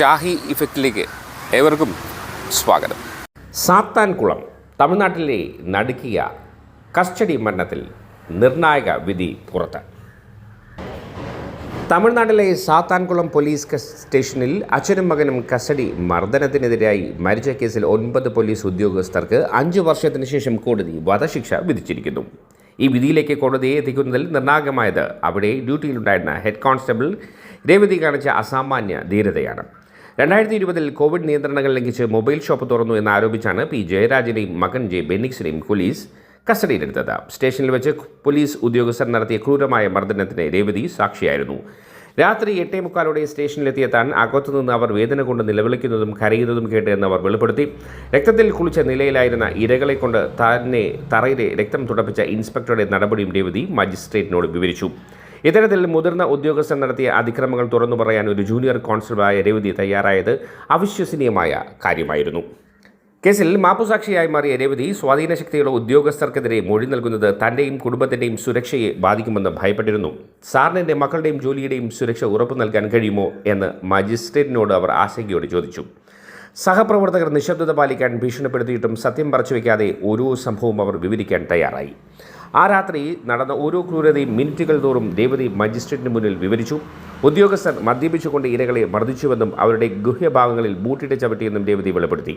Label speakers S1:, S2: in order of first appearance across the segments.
S1: ഷാഹി ഇഫക്റ്റിലേക്ക് ഏവർക്കും സ്വാഗതം. സാത്താൻകുളം തമിഴ്നാട്ടിലെ നടുക്കിയ കസ്റ്റഡി മരണത്തിൽ നിർണായക വിധി പുറത്ത്. തമിഴ്നാട്ടിലെ സാത്താൻകുളം പോലീസ് സ്റ്റേഷനിൽ അച്ഛനും മകനും കസ്റ്റഡി മർദ്ദനത്തിനെതിരായി മരിച്ച കേസിൽ 9 പോലീസ് ഉദ്യോഗസ്ഥർക്ക് 5 വർഷത്തിന് ശേഷം കോടതി വധശിക്ഷ വിധിച്ചിരിക്കുന്നു. ഈ വിധിയിലേക്ക് കോടതിയെ എത്തിക്കുന്നതിൽ നിർണായകമായത് അവിടെ ഡ്യൂട്ടിയിലുണ്ടായിരുന്ന ഹെഡ് കോൺസ്റ്റബിൾ രേവതി കാണിച്ച അസാമാന്യ ധീരതയാണ്. 2020 കോവിഡ് നിയന്ത്രണങ്ങൾ ലംഘിച്ച് മൊബൈൽ ഷോപ്പ് തുറന്നു എന്നാരോപിച്ചാണ് പി ജയരാജിനെയും മകൻ ജെ ബെന്നിക്സിനെയും പോലീസ് കസ്റ്റഡിയിലെടുത്തത്. സ്റ്റേഷനിൽ വെച്ച് പോലീസ് ഉദ്യോഗസ്ഥർ നടത്തിയ ക്രൂരമായ മർദ്ദനത്തിന് രേവതി സാക്ഷിയായിരുന്നു. രാത്രി 8:45 സ്റ്റേഷനിലെത്തിയ താൻ അകത്തുനിന്ന് അവർ വേദന കൊണ്ട് നിലവിളിക്കുന്നതും കരയുന്നതും കേട്ട് എന്ന് അവർ വെളിപ്പെടുത്തി. രക്തത്തിൽ കുളിച്ച നിലയിലായിരുന്ന ഇരകളെ കൊണ്ട് തന്നെ തറയിലെ രക്തം തുടപ്പിച്ച ഇൻസ്പെക്ടറുടെ നടപടിയും രേവതി മജിസ്ട്രേറ്റിനോട് വിവരിച്ചു. ഇത്തരത്തിൽ മുതിർന്ന ഉദ്യോഗസ്ഥർ നടത്തിയ അതിക്രമങ്ങൾ തുറന്നു പറയാൻ ഒരു ജൂനിയർ കോൺസ്റ്റബിളായ രേവതി തയ്യാറായത് അവിശ്വസനീയമായ കാര്യമായിരുന്നു. കേസിൽ മാപ്പുസാക്ഷിയായി മാറിയ രേവതി സ്വാധീനശക്തിയുള്ള ഉദ്യോഗസ്ഥർക്കെതിരെ മൊഴി നൽകുന്നത് തൻ്റെയും കുടുംബത്തിൻ്റെയും സുരക്ഷയെ ബാധിക്കുമെന്ന് ഭയപ്പെട്ടിരുന്നു. സാറിന് എൻ്റെ മക്കളുടെയും ജോലിയുടെയും സുരക്ഷ ഉറപ്പു നൽകാൻ കഴിയുമോ എന്ന് മജിസ്ട്രേറ്റിനോട് അവർ ആശങ്കയോടെ ചോദിച്ചു. സഹപ്രവർത്തകർ നിശബ്ദത പാലിക്കാൻ ഭീഷണിപ്പെടുത്തിയിട്ടും സത്യം മറച്ചുവെക്കാതെ ഓരോ സംഭവവും അവർ വിവരിക്കാൻ തയ്യാറായി. ആ രാത്രി നടന്ന ഓരോ ക്രൂരതയും മിനിറ്റുകൾ തോറും രേവതി മജിസ്ട്രേറ്റിന് മുന്നിൽ വിവരിച്ചു. ഉദ്യോഗസ്ഥർ മദ്യപിച്ചുകൊണ്ട് ഇരകളെ മർദ്ദിച്ചുവെന്നും അവരുടെ ഗുഹ്യഭാഗങ്ങളിൽ ബൂട്ടിട്ട് ചവിട്ടിയെന്നും രേവതി വെളിപ്പെടുത്തി.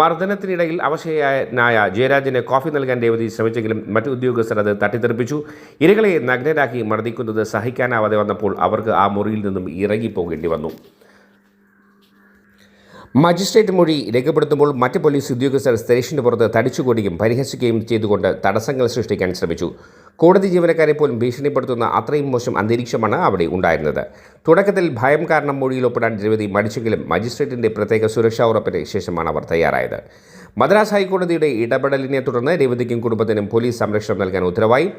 S1: മർദ്ദനത്തിനിടയിൽ അവശനായ ജയരാജിന് കോഫി നൽകാൻ രേവതി ശ്രമിച്ചെങ്കിലും മറ്റു ഉദ്യോഗസ്ഥർ അത് തട്ടിത്തെറിപ്പിച്ചു. ഇരകളെ നഗ്നരാക്കി മർദ്ദിക്കുന്നത് സഹിക്കാനാവാതെ വന്നപ്പോൾ അവർക്ക് ആ മുറിയിൽ നിന്നും ഇറങ്ങിപ്പോകേണ്ടി വന്നു. മജിസ്ട്രേറ്റ് മൊഴി രേഖപ്പെടുത്തുമ്പോൾ മറ്റ് പോലീസ് ഉദ്യോഗസ്ഥർ സ്റ്റേഷന് പുറത്ത് തടിച്ചുകൂടുകയും പരിഹസിക്കുകയും ചെയ്തുകൊണ്ട് തടസ്സങ്ങൾ സൃഷ്ടിക്കാൻ ശ്രമിച്ചു. കോടതി ജീവനക്കാരെ പോലും ഭീഷണിപ്പെടുത്തുന്ന അത്രയും മോശം അന്തരീക്ഷമാണ് അവിടെ ഉണ്ടായിരുന്നത്. തുടക്കത്തിൽ ഭയം കാരണം മൊഴിയിൽ ഒപ്പിടാൻ രേവതി മടിച്ചെങ്കിലും മജിസ്ട്രേറ്റിൻ്റെ പ്രത്യേക സുരക്ഷാ ഉറപ്പിന് ശേഷമാണ് അവർ തയ്യാറായത്. മദ്രാസ് ഹൈക്കോടതിയുടെ ഇടപെടലിനെ തുടർന്ന് രേവതിക്കും കുടുംബത്തിനും പോലീസ് സംരക്ഷണം നൽകാൻ ഉത്തരവായി.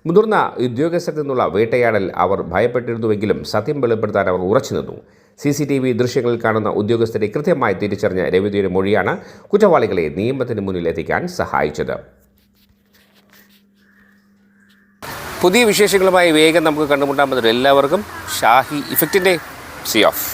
S1: മുതിർന്ന ഉദ്യോഗസ്ഥരിൽ നിന്നുള്ള വേട്ടയാടൽ അവർ ഭയപ്പെട്ടിരുന്നുവെങ്കിലും സത്യം വെളിപ്പെടുത്താൻ അവർ ഉറച്ചുനിന്നു. CCTV ദൃശ്യങ്ങളിൽ കാണുന്ന ഉദ്യോഗസ്ഥരെ കൃത്യമായി തിരിച്ചറിഞ്ഞ രേവതിയുടെ മൊഴിയാണ് കുറ്റവാളികളെ നിയമത്തിന് മുന്നിൽ എത്തിക്കാൻ സഹായിച്ചത്. പുതിയ വിശേഷങ്ങളുമായി വേഗം നമുക്ക് കണ്ടുമുട്ടാൻ പറ്റും. എല്ലാവർക്കും ഷാഹി ഇഫക്റ്റിൻ്റെ സി ഓഫ്.